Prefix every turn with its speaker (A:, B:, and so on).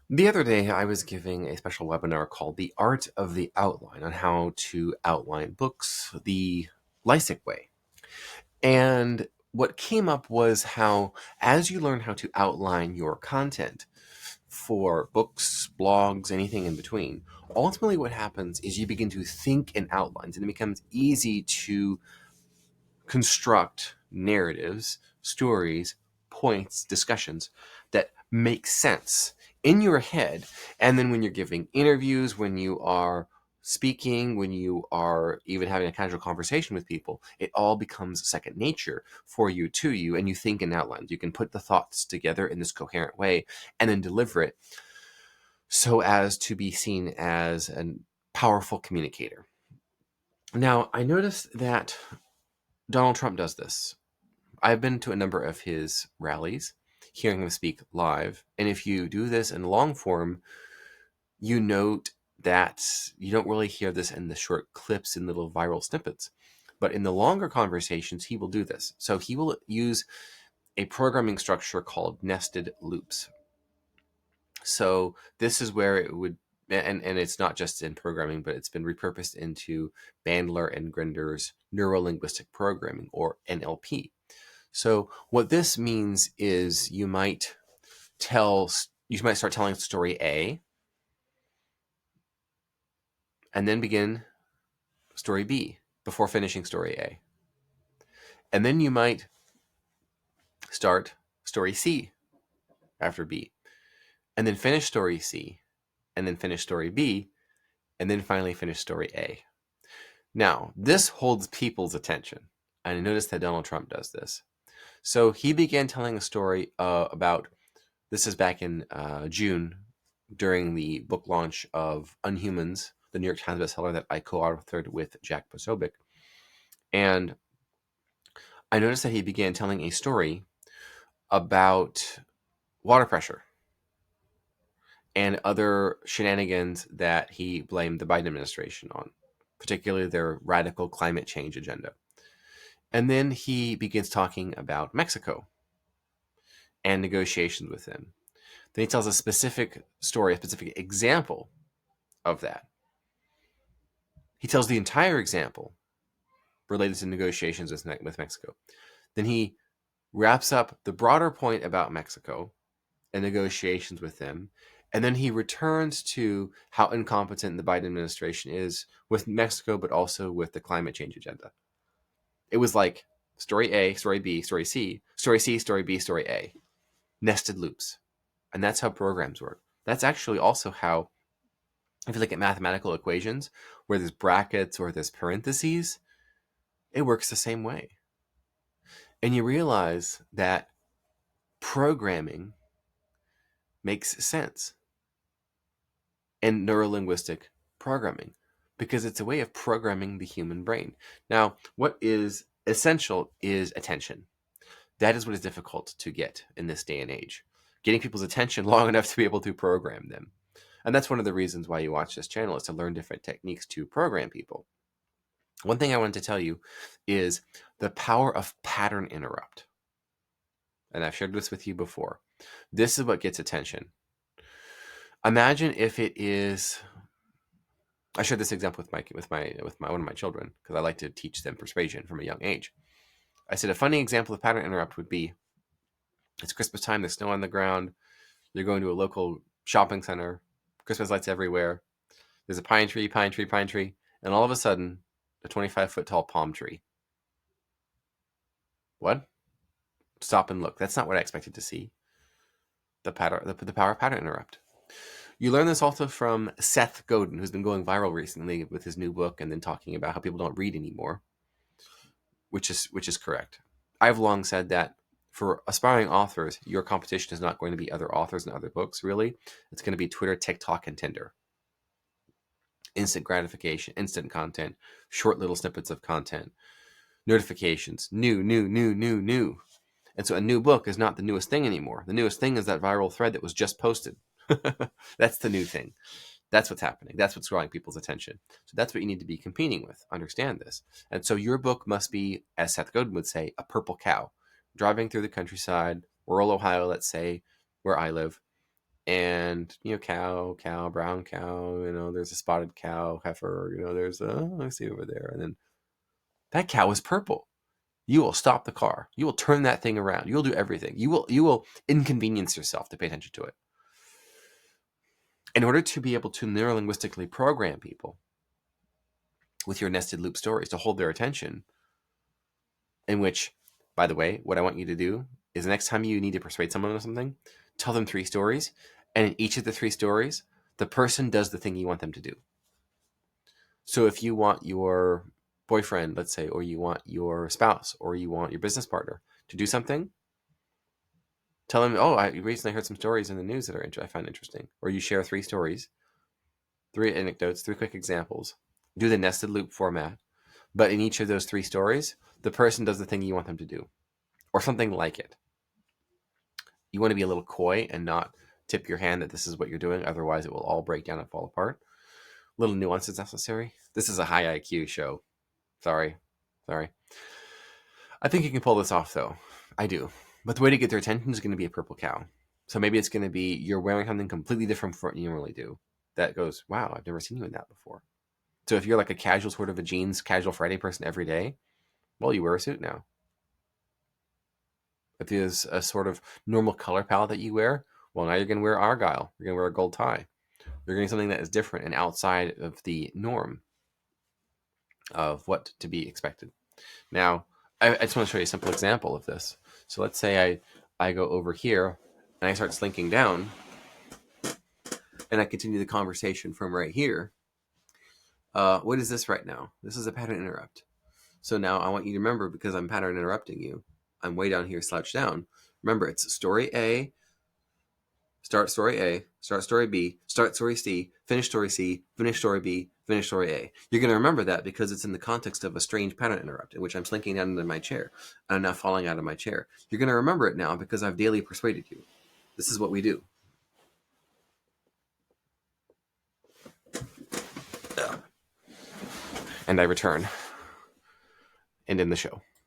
A: The other day, I was giving a special webinar called The Art of the Outline on how to outline books the Lisec way. And what came up was how, as you learn how to outline your content for books, blogs, anything in between, ultimately what happens is you begin to think in outlines and it becomes easy to construct narratives, stories, points, discussions that make sense in your head. And then when you're giving interviews, when you are speaking, when you are even having a casual conversation with people, it all becomes second nature for you, to you, and you think in outlines. You can put the thoughts together in this coherent way and then deliver it so as to be seen as a powerful communicator. Now, I noticed that Donald Trump does this. I've been to a number of his rallies, hearing him speak live. And if you do this in long form, you note that you don't really hear this in the short clips and little viral snippets. But in the longer conversations, he will do this. So he will use a programming structure called nested loops. So this is where it would, and it's not just in programming, but it's been repurposed into Bandler and Grinder's neuro-linguistic programming, or NLP. So what this means is you might start telling story A and then begin story B before finishing story A. And then you might start story C after B and then finish story C and then finish story B and then finally finish story A. Now, this holds people's attention. And I noticed that Donald Trump does this. So he began telling a story about, this is back in June, during the book launch of Unhumans, the New York Times bestseller that I co-authored with Jack Posobiec. And I noticed that he began telling a story about water pressure and other shenanigans that he blamed the Biden administration on, particularly their radical climate change agenda. And then he begins talking about Mexico and negotiations with them. Then he tells a specific story, a specific example of that. He tells the entire example related to negotiations with Mexico. Then he wraps up the broader point about Mexico and negotiations with them. And then he returns to how incompetent the Biden administration is with Mexico, but also with the climate change agenda. It was like story A, story B, story C, story C, story B, story A, nested loops. And that's how programs work. That's actually also how, if you look at mathematical equations where there's brackets or there's parentheses, it works the same way. And you realize that programming makes sense in neurolinguistic programming because it's a way of programming the human brain. Now, what is essential is attention. That is what is difficult to get in this day and age. Getting people's attention long enough to be able to program them. And that's one of the reasons why you watch this channel, is to learn different techniques to program people. One thing I wanted to tell you is the power of pattern interrupt. And I've shared this with you before. This is what gets attention. Imagine if it is, I shared this example with one of my children because I like to teach them persuasion from a young age. I said a funny example of pattern interrupt would be, it's Christmas time, there's snow on the ground, you're going to a local shopping center, Christmas lights everywhere, there's a pine tree, and all of a sudden, a 25-foot tall palm tree. What? Stop and look. That's not what I expected to see. The power of pattern interrupt. You learn this also from Seth Godin, who's been going viral recently with his new book and then talking about how people don't read anymore, which is correct. I've long said that for aspiring authors, your competition is not going to be other authors and other books, really. It's going to be Twitter, TikTok, and Tinder. Instant gratification, instant content, short little snippets of content, notifications, new. And so a new book is not the newest thing anymore. The newest thing is that viral thread that was just posted. That's the new thing. That's what's happening. That's what's drawing people's attention. So that's what you need to be competing with. Understand this. And so your book must be, as Seth Godin would say, a purple cow. Driving through the countryside, rural Ohio, let's say, where I live. And, cow, brown cow, there's a spotted cow, heifer, there's I see over there. And then that cow is purple. You will stop the car. You will turn that thing around. You will do everything. You will inconvenience yourself to pay attention to it. In order to be able to neurolinguistically program people with your nested loop stories to hold their attention, in which, by the way, what I want you to do is the next time you need to persuade someone of something, tell them 3 stories, and in each of the 3 stories, the person does the thing you want them to do. So if you want your boyfriend, let's say, or you want your spouse, or you want your business partner to do something, tell them, I recently heard some stories in the news that I find interesting. Or you share 3 stories, 3 anecdotes, 3 quick examples. Do the nested loop format. But in each of those 3 stories, the person does the thing you want them to do, or something like it. You want to be a little coy and not tip your hand that this is what you're doing. Otherwise, it will all break down and fall apart. Little nuance is necessary. This is a high IQ show. Sorry. I think you can pull this off, though. I do. But the way to get their attention is going to be a purple cow. So maybe it's going to be you're wearing something completely different from what you normally do. That goes, wow, I've never seen you in that before. So if you're like a casual sort of a jeans, casual Friday person every day, well, you wear a suit now. If there's a sort of normal color palette that you wear, well, now you're going to wear argyle. You're going to wear a gold tie. You're going to something that is different and outside of the norm of what to be expected. Now, I just want to show you a simple example of this. So let's say I go over here and I start slinking down and I continue the conversation from right here. What is this right now? This is a pattern interrupt. So now I want you to remember, because I'm pattern interrupting you, I'm way down here, slouched down. Remember, it's story A, start story A, start story B, start story C, finish story C, finish story B, finish story A. You're going to remember that because it's in the context of a strange pattern interrupt in which I'm slinking down into my chair and I'm now falling out of my chair. You're going to remember it now because I've daily persuaded you. This is what we do. And I return and end the show.